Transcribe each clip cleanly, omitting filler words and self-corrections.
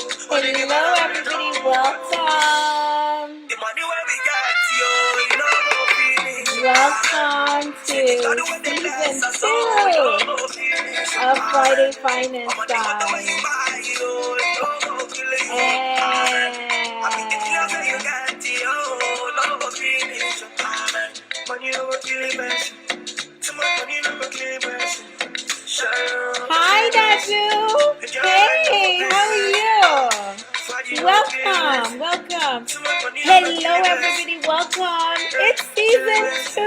Hello, everybody. Welcome. Welcome to season 2 of Friday Finance, guys. Hi, Daju. Hey, how are you? Welcome. Hello, everybody. Welcome. It's season 2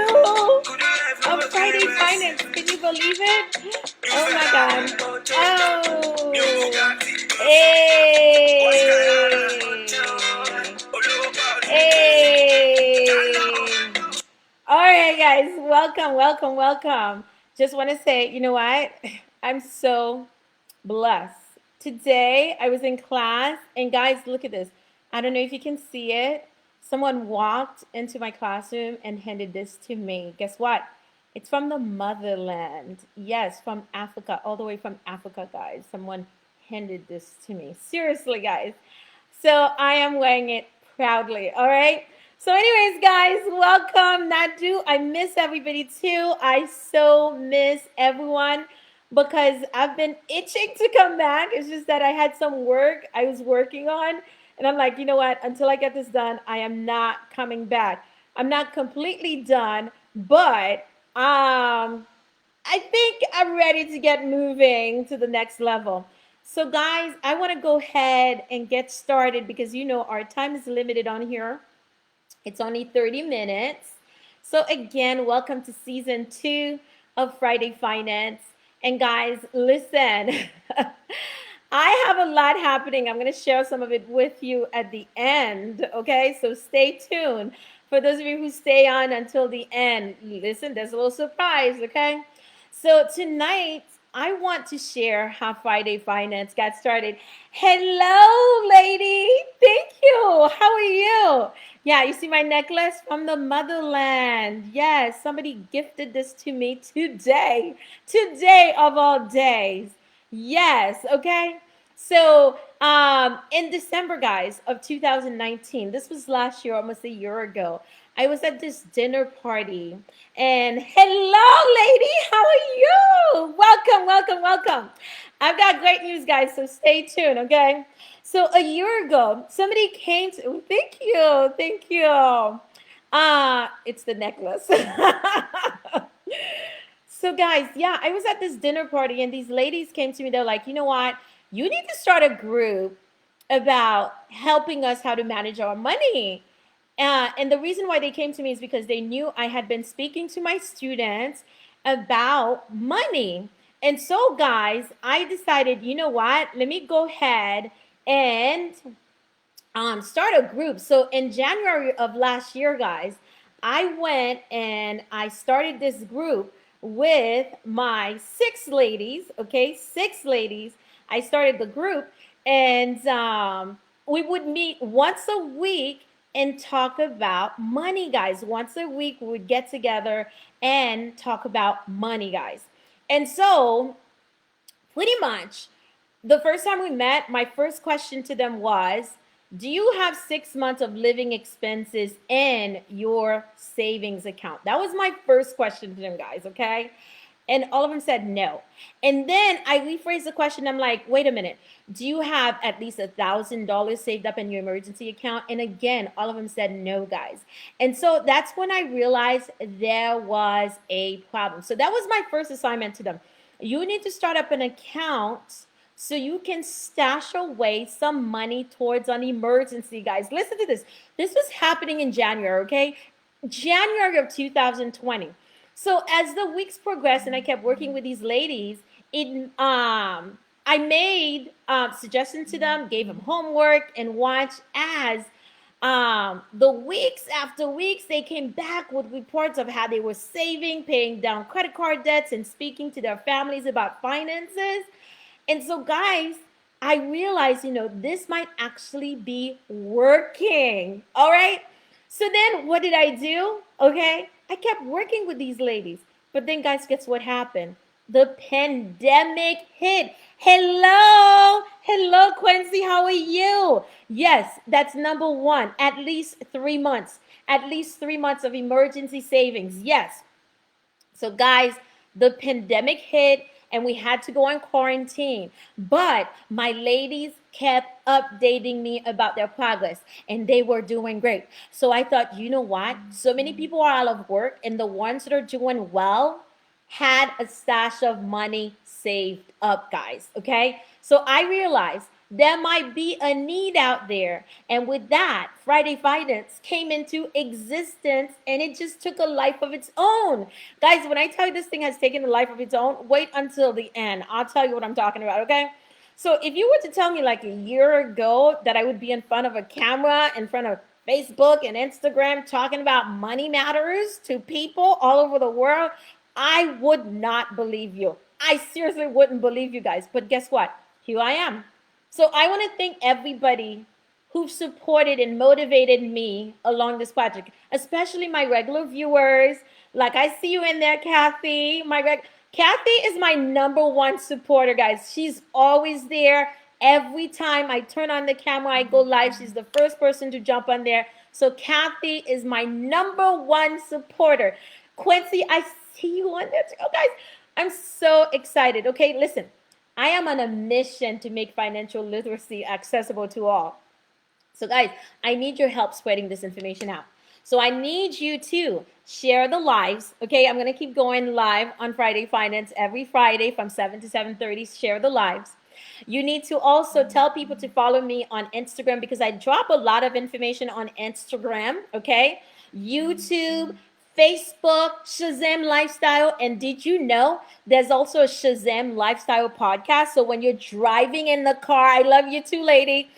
of Friday Finance. Can you believe it? Oh my God. Oh. Hey. All right, guys. Welcome. Just want to say, you know what? I'm so blessed. Today, I was in class, and guys, look at this. I don't know if you can see it. Someone walked into my classroom and handed this to me. Guess what? It's from the motherland. Yes, from Africa, all the way from Africa, guys. Someone handed this to me. Seriously, guys. So I am wearing it proudly, all right? So anyways, guys, welcome. Nadu, I miss everybody too. I so miss everyone because I've been itching to come back. It's just that I had some work I was working on. And I'm like, you know what? Until I get this done, I am not coming back. I'm not completely done, but I think I'm ready to get moving to the next level. So, guys, I want to go ahead and get started because you know our time is limited on here. It's only 30 minutes. So, again, welcome to season 2 of Friday Finance. And, guys, listen, I have a lot happening. I'm going to share some of it with you at the end. Okay, so stay tuned. For those of you who stay on until the end, listen, there's a little surprise. Okay. So tonight, I want to share how Friday Finance got started. Hello, lady. Thank you. How are you? Yeah, you see my necklace from the motherland. Yes, somebody gifted this to me today. Today of all days. Yes, okay. So, in December, guys, of 2019, this was last year, almost a year ago, I was at this dinner party. And hello, lady, how are you? Welcome. I've got great news, guys, so stay tuned, okay? So, a year ago, somebody came to, oh, thank you. It's the necklace. So, guys, yeah, I was at this dinner party and these ladies came to me. They're like, you know what? You need to start a group about helping us how to manage our money. And the reason why they came to me is because they knew I had been speaking to my students about money. And so, guys, I decided, you know what? Let me go ahead and start a group. So in January of last year, guys, I went and I started this group with my 6 ladies. Okay, 6 ladies. I started the group, and we would meet once a week and talk about money, guys. Once a week, we would get together and talk about money, guys. And so, pretty much, the first time we met, my first question to them was, do you have 6 months of living expenses in your savings account? That was my first question to them, guys, okay? And all of them said no. And then I rephrased the question. I'm like, wait a minute. Do you have at least $1,000 saved up in your emergency account? And again, all of them said no, guys. And so that's when I realized there was a problem. So that was my first assignment to them. You need to start up an account so you can stash away some money towards an emergency, guys. Listen to this. This was happening in January, okay? January of 2020. So as the weeks progressed and I kept working with these ladies, I made suggestions to them, gave them homework, and watched as the weeks after weeks, they came back with reports of how they were saving, paying down credit card debts, and speaking to their families about finances. And so, guys, I realized, this might actually be working. All right. So then what did I do? Okay. I kept working with these ladies. But then, guys, guess what happened? the pandemic hit. Hello, Quincy, how are you? Yes, that's number one. At least 3 months. At least 3 months of emergency savings. Yes. So, guys, the pandemic hit and we had to go on quarantine. But my ladies kept updating me about their progress and they were doing great. So I thought, you know what? So many people are out of work, and the ones that are doing well had a stash of money saved up, guys. Okay. So I realized there might be a need out there. And with that, Friday Finance came into existence and it just took a life of its own. Guys, when I tell you this thing has taken a life of its own, wait until the end. I'll tell you what I'm talking about, okay? So if you were to tell me like a year ago that I would be in front of a camera, in front of Facebook and Instagram talking about money matters to people all over the world, I would not believe you. I seriously wouldn't believe you guys. But guess what? Here I am. So I want to thank everybody who've supported and motivated me along this project, especially my regular viewers. Like I see you in there, Kathy. Kathy is my number one supporter, guys. She's always there. Every time I turn on the camera, I go live. She's the first person to jump on there. So Kathy is my number one supporter. Quincy, I see you on there too. Oh, guys, I'm so excited. Okay, listen. I am on a mission to make financial literacy accessible to all. So guys, I need your help spreading this information out. So I need you to share the lives. Okay, I'm going to keep going live on Friday Finance every Friday from 7 to 7:30. Share the lives. You need to also tell people to follow me on Instagram because I drop a lot of information on Instagram, okay? YouTube, Facebook, SHAZAM Lifestyle. And did you know there's also a SHAZAM Lifestyle podcast? So when you're driving in the car, I love you too, lady.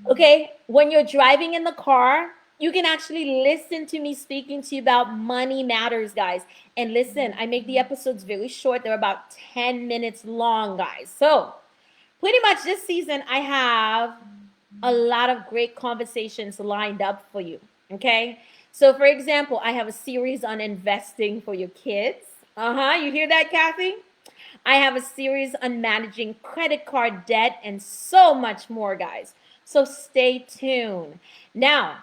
Okay, when you're driving in the car, you can actually listen to me speaking to you about money matters, guys. And listen, I make the episodes very short. They're about 10 minutes long, guys. So pretty much this season, I have a lot of great conversations lined up for you. Okay. So, for example, I have a series on investing for your kids. You hear that, Kathy? I have a series on managing credit card debt and so much more, guys. So, stay tuned. Now,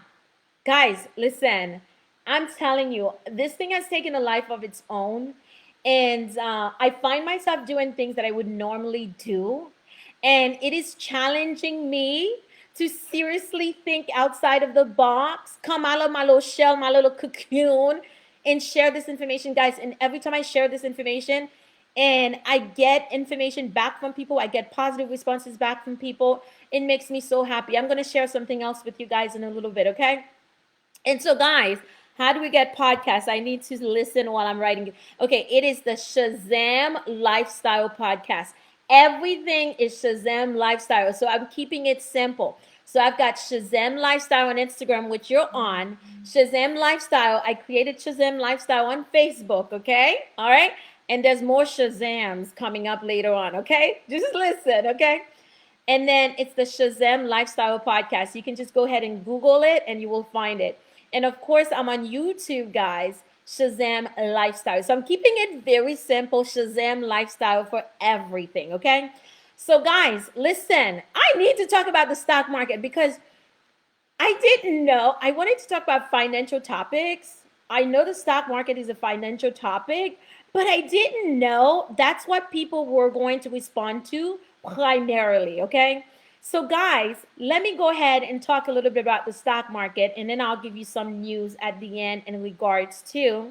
guys, listen, I'm telling you, this thing has taken a life of its own. And I find myself doing things that I would normally do. And it is challenging me to seriously think outside of the box, come out of my little shell, my little cocoon, and share this information, guys. And every time I share this information and I get information back from people, I get positive responses back from people, it makes me so happy. I'm going to share something else with you guys in a little bit, okay? And so, guys, how do we get podcasts? I need to listen while I'm writing. Okay, it is the SHAZAM Lifestyle Podcast. Everything is SHAZAM Lifestyle. So I'm keeping it simple. So I've got SHAZAM Lifestyle on Instagram, which you're on. SHAZAM Lifestyle. I created SHAZAM Lifestyle on Facebook, okay? All right? And there's more SHAZAMs coming up later on, okay? Just listen, okay? And then it's the SHAZAM Lifestyle Podcast. You can just go ahead and Google it and you will find it. And of course, I'm on YouTube, guys, SHAZAM Lifestyle. So I'm keeping it very simple, SHAZAM Lifestyle for everything, okay? So guys, listen, I need to talk about the stock market because I didn't know. I wanted to talk about financial topics. I know the stock market is a financial topic, but I didn't know that's what people were going to respond to primarily, okay? So, guys, let me go ahead and talk a little bit about the stock market, and then I'll give you some news at the end in regards to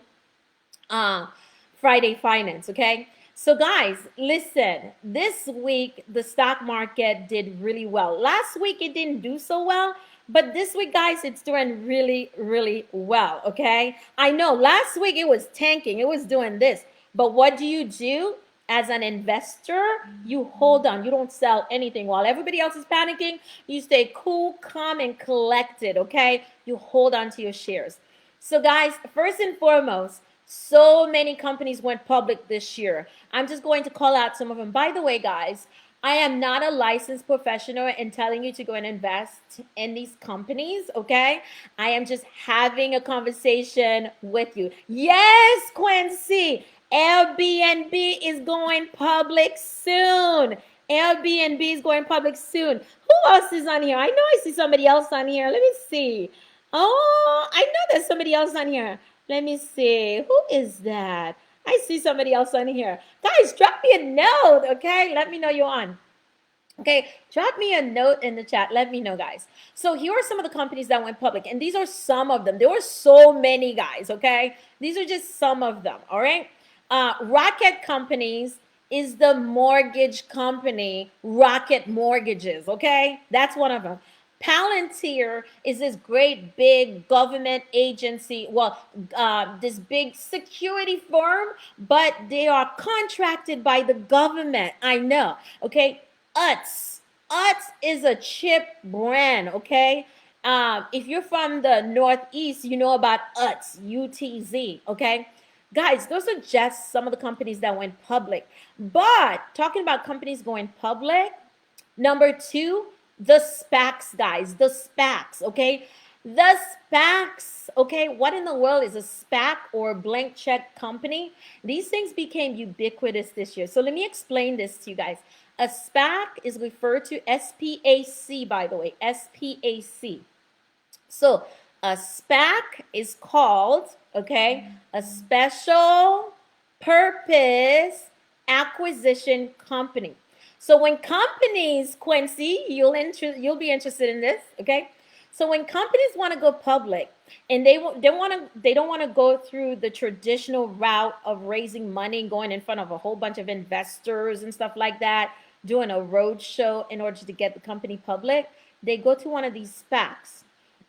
Friday Finance, okay? So, guys, listen, this week the stock market did really well. Last week it didn't do so well, but this week, guys, it's doing really, really well, okay? I know last week it was tanking, it was doing this, but what do? As an investor, you hold on. You don't sell anything. While everybody else is panicking, you stay cool, calm, and collected, okay? You hold on to your shares. So, guys, first and foremost, so many companies went public this year. I'm just going to call out some of them. By the way, guys, I am not a licensed professional and telling you to go and invest in these companies, okay? I am just having a conversation with you. Yes, Quincy. Airbnb is going public soon. Airbnb is going public soon. Who else is on here? I know I see somebody else on here. Let me see. Oh, I know there's somebody else on here. Let me see. Who is that? I see somebody else on here. Guys, drop me a note, okay? Let me know you're on. Okay, drop me a note in the chat. Let me know, guys. So here are some of the companies that went public, and these are some of them. There were so many, guys, okay? These are just some of them, all right? Rocket Companies is the mortgage company, Rocket Mortgages, okay? That's one of them. Palantir is this great big government agency, well, this big security firm, but they are contracted by the government. I know, okay? Utz. Utz is a chip brand, okay? If you're from the Northeast, you know about Utz, UTZ, okay? Guys, those are just some of the companies that went public. But talking about companies going public, number two, the SPACs, guys, the SPACs, okay? The SPACs, okay? What in the world is a SPAC or blank check company? These things became ubiquitous this year. So let me explain this to you guys. A SPAC is referred to SPAC, by the way, SPAC. So a SPAC is called, okay, a special purpose acquisition company. So when companies, Quincy, you'll be interested in this, okay? So when companies want to go public and they don't want to go through the traditional route of raising money, going in front of a whole bunch of investors and stuff like that, doing a road show in order to get the company public, they go to one of these SPACs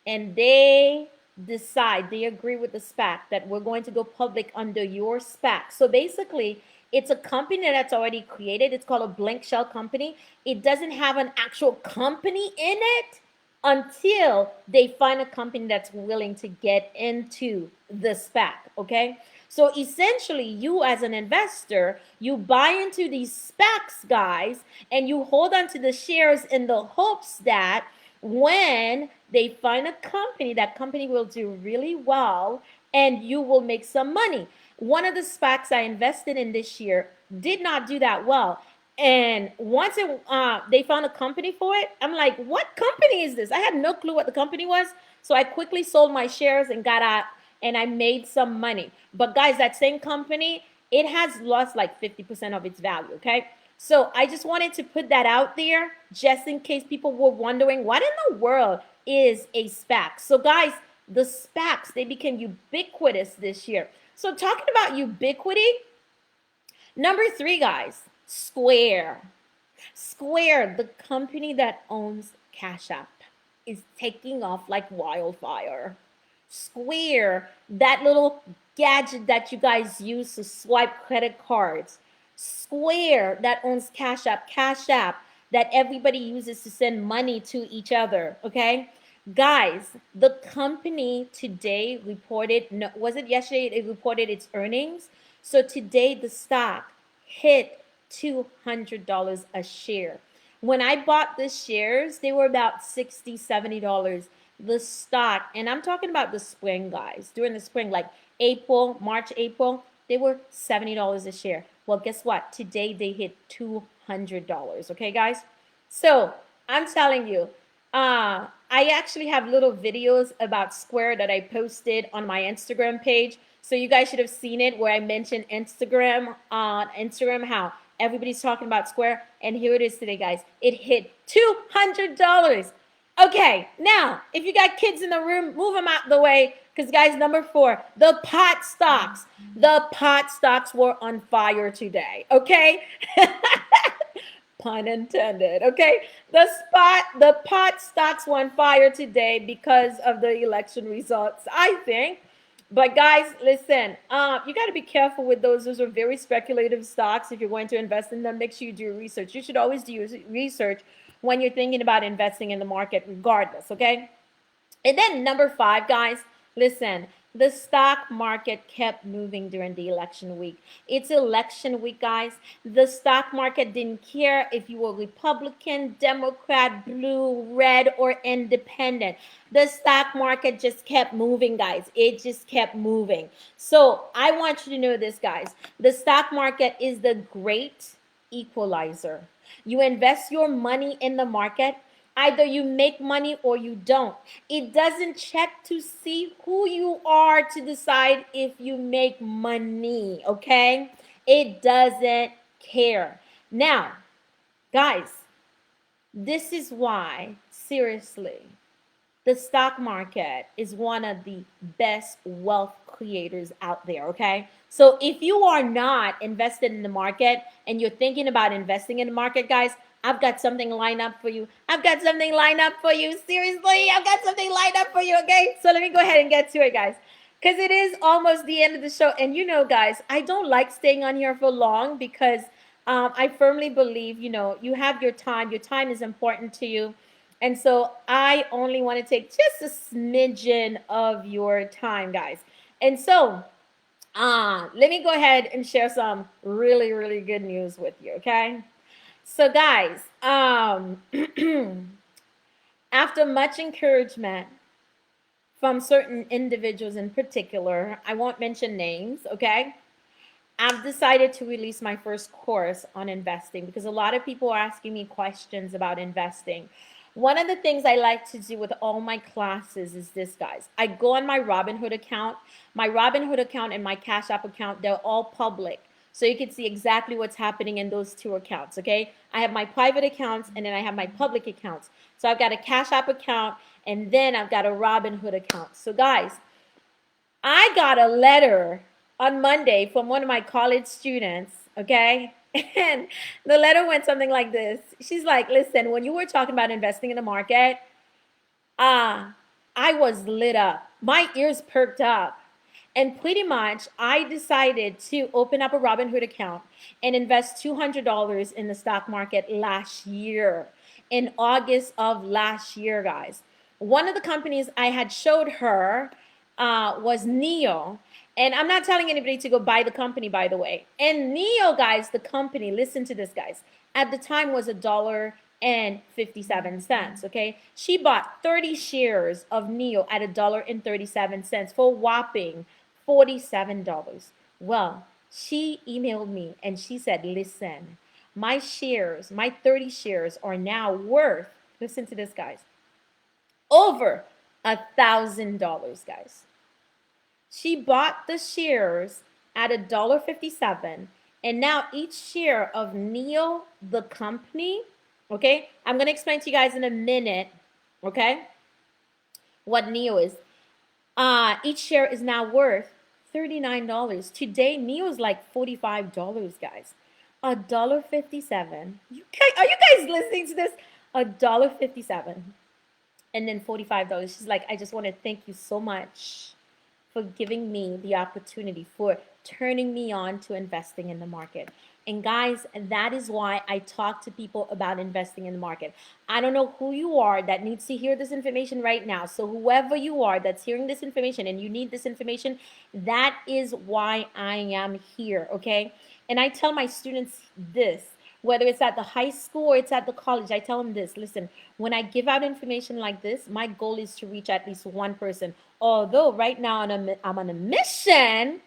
and they decide, they agree with the SPAC that we're going to go public under your SPAC. So basically, it's a company that's already created. It's called a blank shell company. It doesn't have an actual company in it until they find a company that's willing to get into the SPAC, okay? So essentially, you as an investor, you buy into these SPACs, guys, and you hold on to the shares in the hopes that when they find a company, that company will do really well and you will make some money. One of the SPACs I invested in this year did not do that well. And once they found a company for it, I'm like, what company is this? I had no clue what the company was. So I quickly sold my shares and got out and I made some money. But guys, that same company, it has lost like 50% of its value, okay? So I just wanted to put that out there just in case people were wondering what in the world is a SPAC. So guys, the SPACs, they became ubiquitous this year. So talking about ubiquity, number three, guys, Square. Square, the company that owns Cash App, is taking off like wildfire. Square, that little gadget that you guys use to swipe credit cards. Square, that owns Cash App, that everybody uses to send money to each other, okay? Guys, the company today reported, no, was it yesterday? It reported its earnings. So today the stock hit $200 a share. When I bought the shares, they were about $60, $70. The stock, and I'm talking about the spring, guys, during the spring, like March, April, they were $70 a share. Well, guess what? Today they hit $200. Okay, guys? So I'm telling you, I actually have little videos about Square that I posted on my Instagram page. So you guys should have seen it where I mentioned Instagram on Instagram, how everybody's talking about Square. And here it is today, guys. It hit $200. Okay, now, if you got kids in the room, move them out the way. Because, guys, number four, the pot stocks. The pot stocks were on fire today, okay? Pun intended, okay? The pot stocks were on fire today because of the election results, I think. But guys, listen, you got to be careful with those. Those are very speculative stocks. If you're going to invest in them, make sure you do research. You should always do research when you're thinking about investing in the market regardless, okay? And then number five, guys, listen, The stock market kept moving during the election week. It's election week, guys. The stock market didn't care if you were Republican, Democrat, blue, red, or independent. The stock market just kept moving, guys. It just kept moving. So I want you to know this, guys. The stock market is the great equalizer. You invest your money in the market, either you make money or you don't. It doesn't check to see who you are to decide if you make money, okay? It doesn't care. Now, guys, this is why, seriously, the stock market is one of the best wealth creators out there, okay? So if you are not invested in the market and you're thinking about investing in the market, guys, I've got something lined up for you. I've got something lined up for you. Seriously, I've got something lined up for you, okay? So let me go ahead and get to it, guys, because it is almost the end of the show. And you know, guys, I don't like staying on here for long because I firmly believe, you have your time. Your time is important to you. And so I only want to take just a smidgen of your time, guys. And so let me go ahead and share some really, really good news with you, okay? So, guys, after much encouragement from certain individuals in particular, I won't mention names, okay? I've decided to release my first course on investing because a lot of people are asking me questions about investing. One of the things I like to do with all my classes is this, guys. I go on my Robinhood account. My Robinhood account and my Cash App account, they're all public. So you can see exactly what's happening in those two accounts, okay? I have my private accounts and then I have my public accounts. So I've got a Cash App account and then I've got a Robinhood account. So guys, I got a letter on Monday from one of my college students, okay? And the letter went something like this. She's like, listen, when you were talking about investing in the market, I was lit up. My ears perked up. And pretty much, I decided to open up a Robinhood account and invest $200 in the stock market last year, in August of last year, guys. One of the companies I had showed her was Neo. And I'm not telling anybody to go buy the company, by the way. And Neo, guys, the company, listen to this, guys, at the time was $1.57. Okay, she bought 30 shares of Neo at $1.37 for a whopping $47. Well, she emailed me and she said, listen, my shares, my 30 shares are now worth, listen to this, guys, over $1,000, guys. She bought the shares at $1.57, and now each share of Neo, the company, okay, I'm going to explain to you guys in a minute, okay, what Neo is. Each share is now worth $39. Today, Neo is like $45, guys. $1.57. Are you guys listening to this? $1.57. And then $45. She's like, I just want to thank you so much for giving me the opportunity, for turning me on to investing in the market. And guys, that is why I talk to people about investing in the market. I don't know who you are that needs to hear this information right now. So whoever you are that's hearing this information and you need this information, that is why I am here, okay? And I tell my students this, whether it's at the high school or it's at the college, I tell them this, listen, when I give out information like this, my goal is to reach at least one person. Although right now I'm on a mission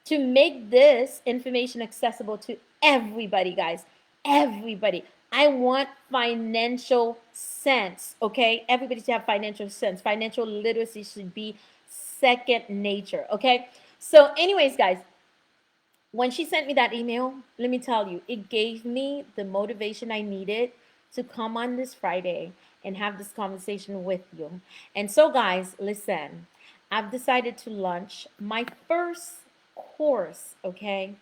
to make this information accessible to everybody, guys. Everybody. I want financial sense, okay? Everybody should have financial sense. Financial literacy should be second nature, okay? So anyways, guys, when she sent me that email, let me tell you, it gave me the motivation I needed to come on this Friday and have this conversation with you. And so, guys, listen, I've decided to launch my first course, okay,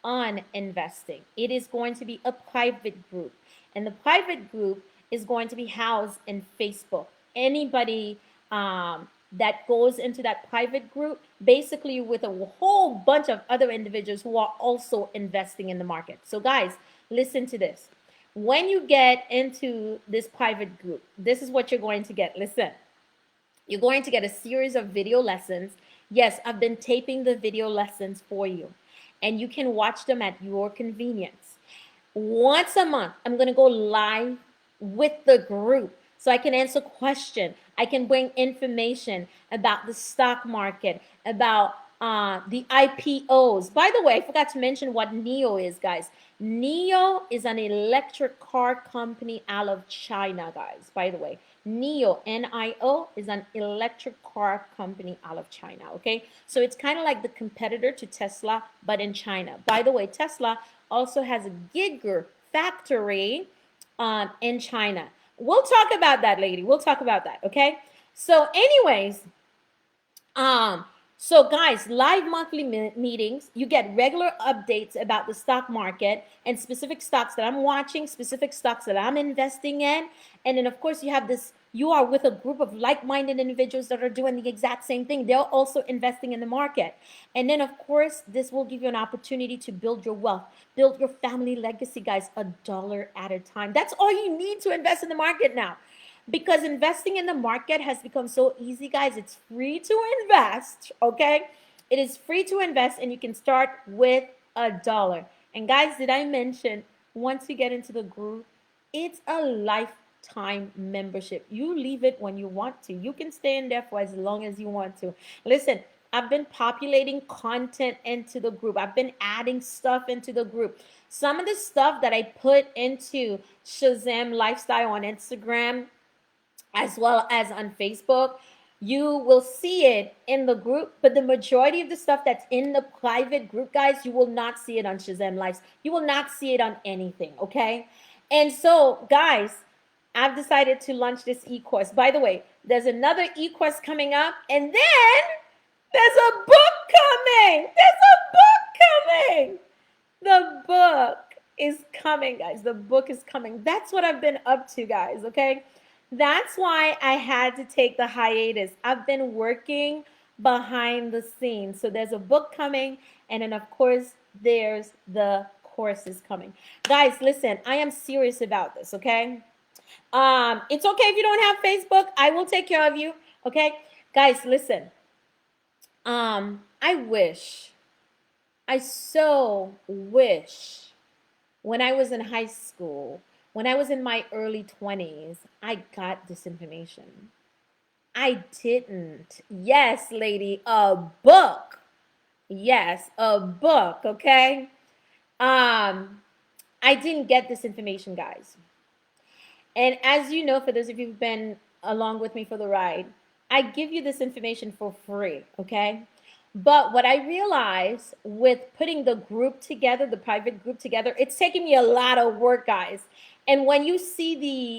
on investing. It is going to be a private group, and the private group is going to be housed in Facebook. Anybody that goes into that private group, basically with a whole bunch of other individuals who are also investing in the market. So guys, listen to this. When you get into this private group, this is what you're going to get. Listen, you're going to get a series of video lessons Yes, I've been taping the video lessons for you, and you can watch them at your convenience. Once a month, I'm going to go live with the group so I can answer questions. I can bring information about the stock market, about the IPOs. By the way, I forgot to mention what NEO is, guys. NEO is an electric car company out of China, guys. By the way, NEO, NIO, is an electric car company out of China, okay? So it's kind of like the competitor to Tesla, but in China. By the way, Tesla also has a Giga factory in China. We'll talk about that, lady. We'll talk about that, okay? So anyways, um, so guys, live monthly meetings, you get regular updates about the stock market and specific stocks that I'm watching, specific stocks that I'm investing in. And then of course you have this, you are with a group of like-minded individuals that are doing the exact same thing. They're also investing in the market. And then of course, this will give you an opportunity to build your wealth, build your family legacy, guys, $1 at a time. That's all you need to invest in the market now, because investing in the market has become so easy, guys. It's free to invest, okay? It is free to invest, and you can start with $1. And guys, did I mention, once you get into the group, it's a lifetime membership. You leave it when you want to. You can stay in there for as long as you want to. Listen, I've been populating content into the group. I've been adding stuff into the group. Some of the stuff that I put into SHAZAM Lifestyle on Instagram, as well as on Facebook, you will see it in the group, but the majority of the stuff that's in the private group, guys, you will not see it on SHAZAM Lives. You will not see it on anything, okay? And so, guys, I've decided to launch this e-course. By the way, there's another e-course coming up, and then there's a book coming. There's a book coming. The book is coming, guys. The book is coming. That's what I've been up to, guys, okay? That's why I had to take the hiatus. I've been working behind the scenes. So there's a book coming, and then of course there's the courses coming. Guys, listen, I am serious about this, okay? It's okay if you don't have Facebook. I will take care of you, okay? Guys, listen. I so wish when I was in high school, when I was in my early 20s, I got this information. I didn't. Yes, lady, a book. Yes, a book, okay? I didn't get this information, guys. And as you know, for those of you who've been along with me for the ride, I give you this information for free, okay? But what I realized with putting the group together, the private group together, it's taking me a lot of work, guys. And when you see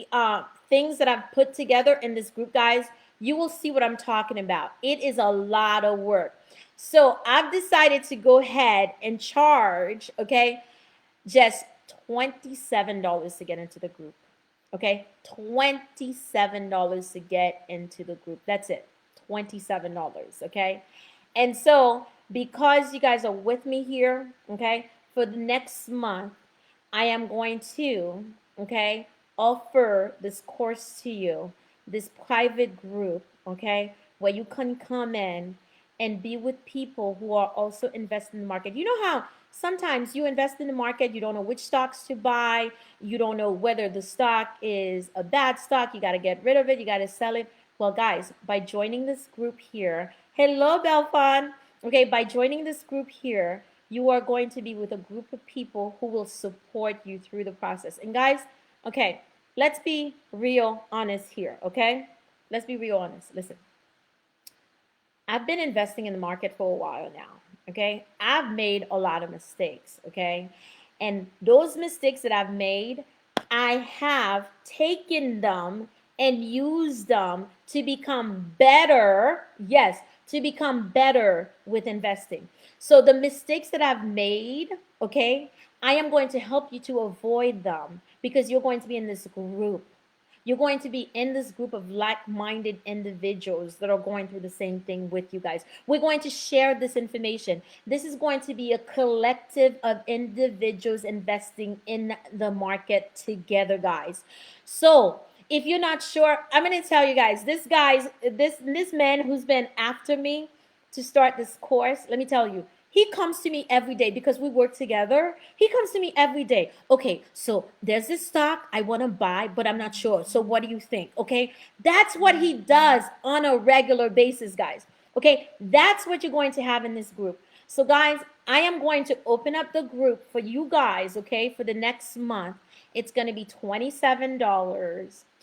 the things that I've put together in this group, guys, you will see what I'm talking about. It is a lot of work. So I've decided to go ahead and charge, okay, just $27 to get into the group. Okay, $27 to get into the group. That's it, $27, okay? And so because you guys are with me here, okay, for the next month, I am going to, okay, offer this course to you, this private group, okay, where you can come in and be with people who are also investing in the market. You know how sometimes you invest in the market, you don't know which stocks to buy, you don't know whether the stock is a bad stock, you got to get rid of it, you got to sell it. Well, guys, by joining this group here, hello, Belfon. Okay, by joining this group here, you are going to be with a group of people who will support you through the process. And guys, okay, let's be real honest here, okay? Let's be real honest. Listen, I've been investing in the market for a while now, okay? I've made a lot of mistakes, okay? And those mistakes that I've made, I have taken them and used them to become better. Yes, to become better with investing. So the mistakes that I've made, okay, I am going to help you to avoid them because you're going to be in this group. You're going to be in this group of like-minded individuals that are going through the same thing with you guys. We're going to share this information. This is going to be a collective of individuals investing in the market together, guys. So if you're not sure, I'm going to tell you guys, this man who's been after me, to start this course, let me tell you, he comes to me every day because we work together. He comes to me every day. Okay, so there's this stock I want to buy, but I'm not sure. So what do you think? Okay, that's what he does on a regular basis, guys. Okay, that's what you're going to have in this group. So, guys, I am going to open up the group for you guys, okay, for the next month. It's going to be $27.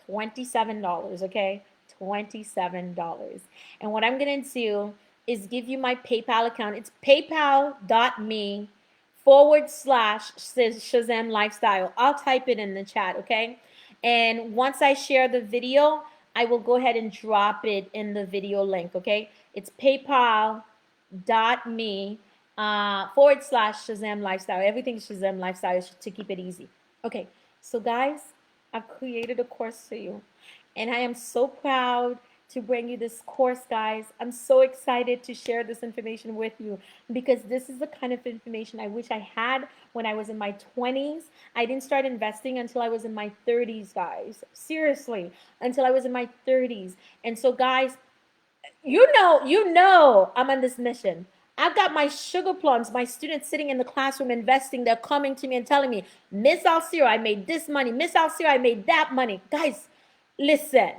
$27, okay? $27. And what I'm going to do is give you my PayPal account. It's paypal.me/Shazam Lifestyle. I'll type it in the chat, okay? And once I share the video, I will go ahead and drop it in the video link, okay? It's paypal.me /Shazam Lifestyle. Everything's Shazam Lifestyle to keep it easy. Okay, so guys, I've created a course for you. And I am so proud to bring you this course, guys. I'm so excited to share this information with you because this is the kind of information I wish I had when I was in my 20s. I didn't start investing until I was in my 30s, guys. Seriously, until I was in my 30s. And so, guys, I'm on this mission. I've got my sugar plums, my students sitting in the classroom investing. They're coming to me and telling me, Miss Alcira, I made this money. Miss Alcira, I made that money. Guys, listen,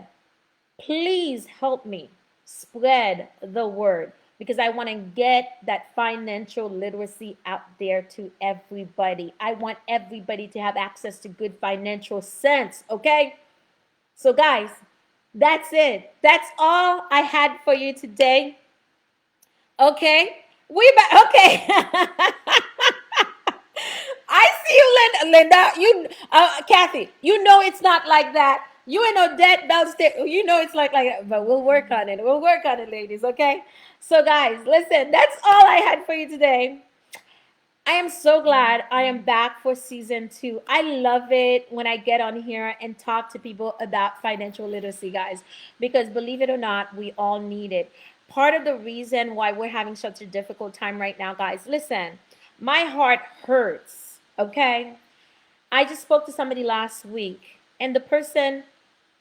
please help me spread the word because I want to get that financial literacy out there to everybody. I want everybody to have access to good financial sense, okay? So, guys, that's it. That's all I had for you today. Okay? Okay. I see you, Linda. Kathy. You know it's not like that. You and Odette downstairs. You know it's like that. But we'll work on it. We'll work on it, ladies. Okay. So, guys, listen. That's all I had for you today. I am so glad I am back for season 2. I love it when I get on here and talk to people about financial literacy, guys, because believe it or not, we all need it. Part of the reason why we're having such a difficult time right now, guys, listen, my heart hurts, okay? I just spoke to somebody last week, and the person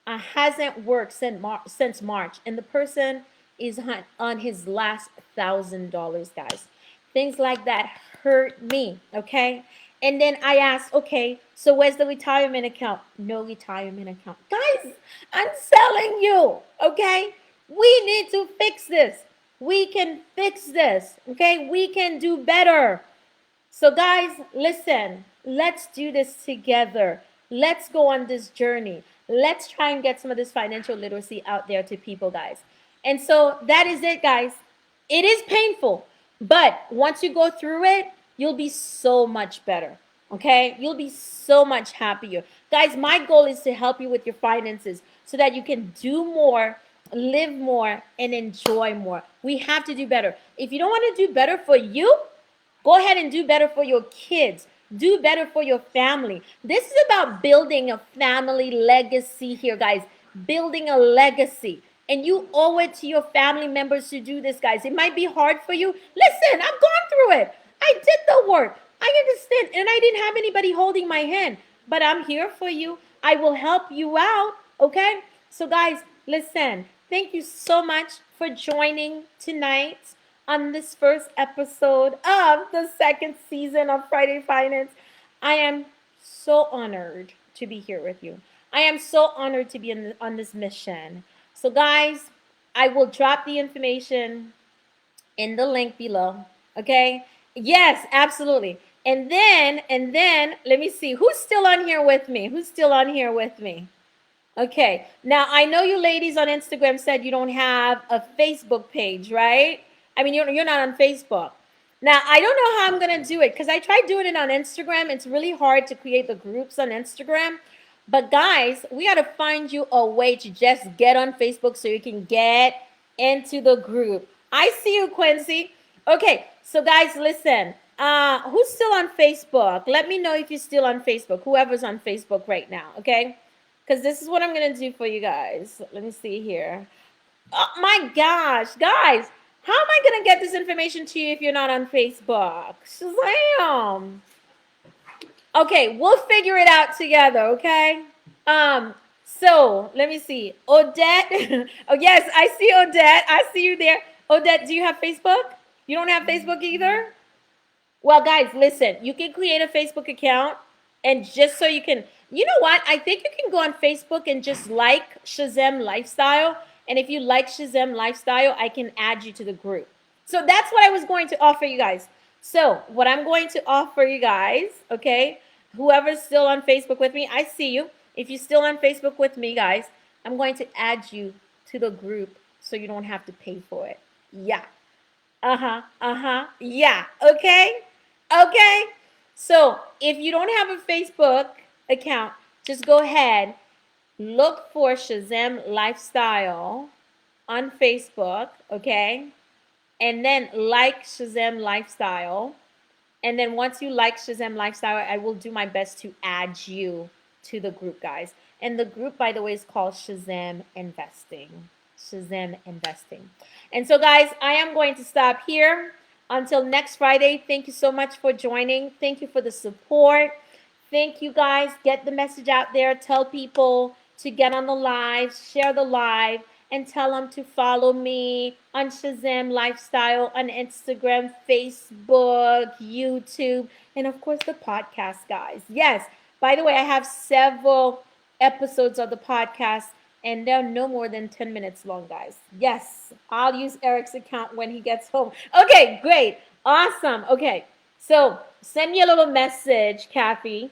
hasn't worked since March, and the person is on his last $1,000, guys. Things like that hurt me, okay? And then I asked, okay, so where's the retirement account? No retirement account. Guys, I'm telling you, okay? We need to fix this. We can fix this, okay? We can do better. So, guys, listen, let's do this together. Let's go on this journey. Let's try and get some of this financial literacy out there to people, guys. And so that is it, guys. It is painful, but once you go through it, you'll be so much better. Okay? You'll be so much happier. Guys, my goal is to help you with your finances so that you can do more, live more, and enjoy more. We have to do better. If you don't want to do better for you, go ahead and do better for your kids. Do better for your family. This is about building a family legacy here, guys. Building a legacy. And you owe it to your family members to do this, guys. It might be hard for you. Listen, I've gone through it. I did the work. I understand. And I didn't have anybody holding my hand. But I'm here for you. I will help you out. Okay? So, guys, listen. Thank you so much for joining tonight on this first episode of the second season of Friday Finance. I am so honored to be here with you. I am so honored to be on this mission. So, guys, I will drop the information in the link below. Okay? Yes, absolutely. And then, let me see. Who's still on here with me? Who's still on here with me? Okay. Now, I know you ladies on Instagram said you don't have a Facebook page, right? I mean, you're not on Facebook. Now, I don't know how I'm going to do it because I tried doing it on Instagram. It's really hard to create the groups on Instagram. But guys, we got to find you a way to just get on Facebook so you can get into the group. I see you, Quincy. Okay, so guys, listen. Who's still on Facebook? Let me know if you're still on Facebook. Whoever's on Facebook right now, okay? Because this is what I'm going to do for you guys. Let me see here. Oh, my gosh, guys. How am I going to get this information to you if you're not on Facebook? Shazam. Okay, we'll figure it out together, okay? So let me see. Odette. Oh, yes, I see Odette. I see you there. Odette, do you have Facebook? You don't have Facebook either? Well, guys, listen, you can create a Facebook account and just so you can, you know what? I think you can go on Facebook and just like SHAZAM Lifestyle. And if you like SHAZAM Lifestyle, I can add you to the group. So that's what I was going to offer you guys. So, what I'm going to offer you guys, okay, whoever's still on Facebook with me, I see you. If you're still on Facebook with me, guys, I'm going to add you to the group so you don't have to pay for it. Yeah. Uh-huh. Uh-huh. Yeah. Okay. Okay. So if you don't have a Facebook account, just go ahead, look for SHAZAM Lifestyle on Facebook, okay? And then like SHAZAM Lifestyle. And then once you like SHAZAM Lifestyle, I will do my best to add you to the group, guys. And the group, by the way, is called SHAZAM Investing. SHAZAM Investing. And so, guys, I am going to stop here. Until next Friday, thank you so much for joining. Thank you for the support. Thank you, guys. Get the message out there. Tell people to get on the live, share the live, and tell them to follow me on SHAZAM Lifestyle on Instagram, Facebook, YouTube, and of course the podcast, guys. Yes, by the way, I have several episodes of the podcast, and they're no more than 10 minutes long, guys. Yes, I'll use Eric's account when he gets home. Okay, great. Awesome. Okay, so send me a little message, Kathy,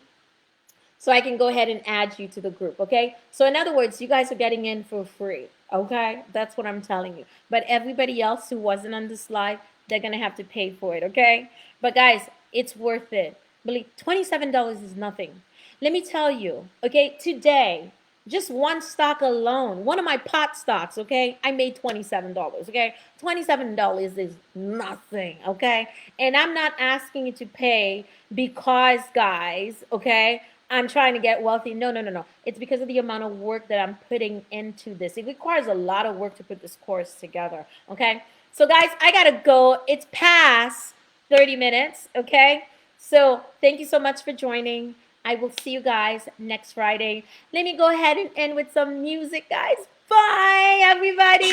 so I can go ahead and add you to the group, okay? So in other words, you guys are getting in for free, okay? That's what I'm telling you. But everybody else who wasn't on this live, they're going to have to pay for it, okay? But guys, it's worth it. Believe $27 is nothing. Let me tell you, okay, today, just one stock alone, one of my pot stocks, okay, I made $27, okay? $27 is nothing, okay? And I'm not asking you to pay because, guys, okay, I'm trying to get wealthy. No, no, no, no. It's because of the amount of work that I'm putting into this. It requires a lot of work to put this course together, okay? So, guys, I got to go. It's past 30 minutes, okay? So, thank you so much for joining. I will see you guys next Friday. Let me go ahead and end with some music, guys. Bye, everybody.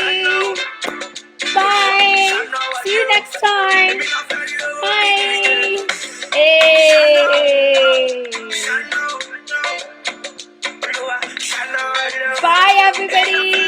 Bye. See you next time. Bye. Hey. Bye, everybody.